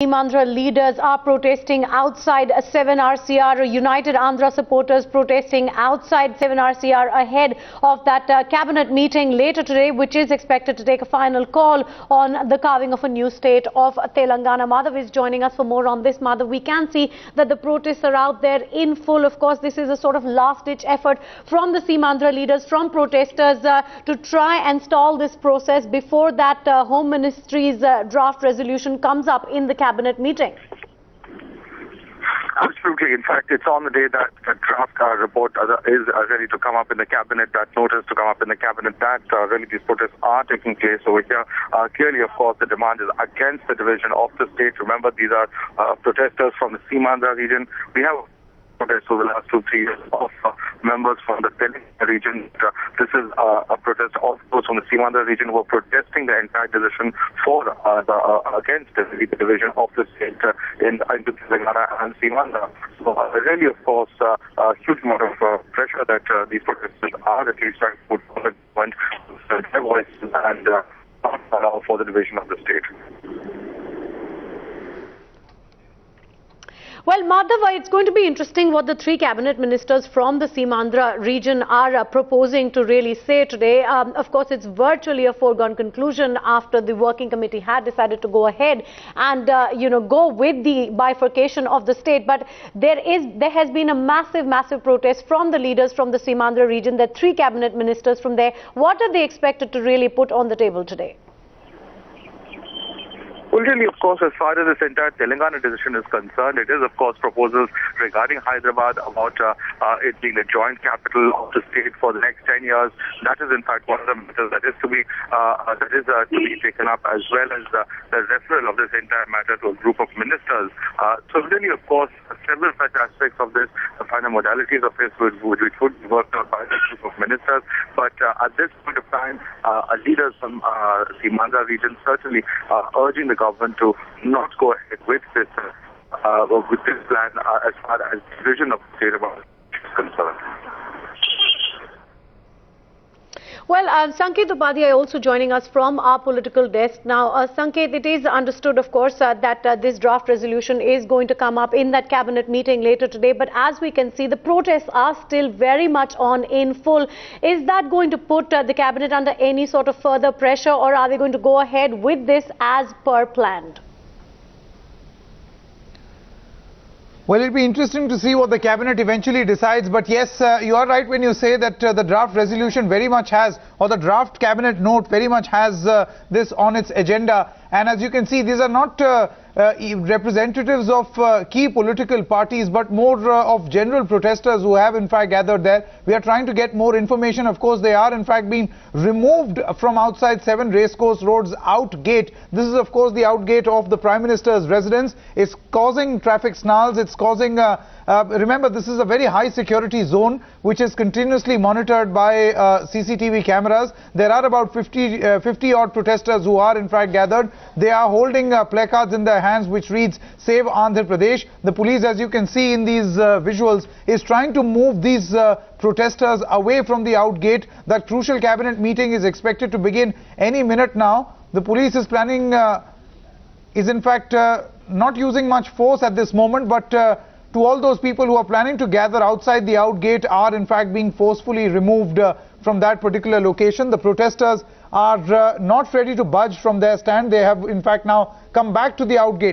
Andhra leaders are protesting outside 7 RCR. United Andhra supporters protesting outside 7 RCR ahead of that cabinet meeting later today, which is expected to take a final call on the carving of a new state of Telangana. Madhav is joining us for more on this. Madhav, we can see that the protests are out there in full. Of course, this is a sort of last-ditch effort from the Andhra leaders, from protesters to try and stall this process before that Home Ministry's draft resolution comes up in the cabinet meeting. Absolutely. In fact, it's on the day that the draft report is ready to come up in the cabinet, that notice to come up in the cabinet, that really these protests are taking place over here. Clearly, of course, the demand is against the division of the state. Remember, these are protesters from the Andhra region. We have protests over the last 2-3 years of members from the Telangana region. This is a protest of those from the Andhra region who are protesting the entire decision for against the division of the state into Telangana and Andhra. So really, of course, a huge amount of pressure that these protesters are at least trying to put on the government to their voice and not allow for the division of the state. Well, Madhav, it's going to be interesting what the three cabinet ministers from the Andhra region are proposing to really say today. Of course, it's virtually a foregone conclusion after the working committee had decided to go ahead and, go with the bifurcation of the state. But there has been a massive protest from the leaders from the Andhra region, the three cabinet ministers from there. What are they expected to really put on the table today? Well, really, of course, as far as this entire Telangana decision is concerned, it is, of course, proposals regarding Hyderabad about it being the joint capital of the state for the next 10 years. That is, in fact, one of the matters that is to be taken up, as well as the referral of this entire matter to a group of ministers. So, really, of course, several such aspects of this, the final modalities of this, which would be worked out by this group of ministers. But at this point of time, leaders from the Andhra region certainly urging the government to not go ahead with this plan as far as division of the state about is concerned. Well, Sanket Upadhyay also joining us from our political desk. Now, Sanket, it is understood, of course, that this draft resolution is going to come up in that cabinet meeting later today. But as we can see, the protests are still very much on in full. Is that going to put the cabinet under any sort of further pressure, or are they going to go ahead with this as per planned? Well, it'll be interesting to see what the cabinet eventually decides. But yes, you are right when you say that the draft resolution very much has, or the draft cabinet note very much has this on its agenda. And as you can see, these are not representatives of key political parties, but more of general protesters who have in fact gathered there. We are trying to get more information. Of course, they are in fact being removed from outside 7 Racecourse Road's out gate. This is of course the out gate of the Prime Minister's residence. It's causing traffic snarls. It's causing, remember, this is a very high security zone which is continuously monitored by CCTV cameras. There are about 50 odd protesters who are in fact gathered. They are holding placards in their hands which reads "Save Andhra Pradesh." The police, as you can see in these visuals, is trying to move these protesters away from the out gate. That crucial cabinet meeting is expected to begin any minute now. The police is planning, is in fact not using much force at this moment, but to all those people who are planning to gather outside the out gate are in fact being forcefully removed from that particular location. The protesters are not ready to budge from their stand. They have in fact now come back to the out gate.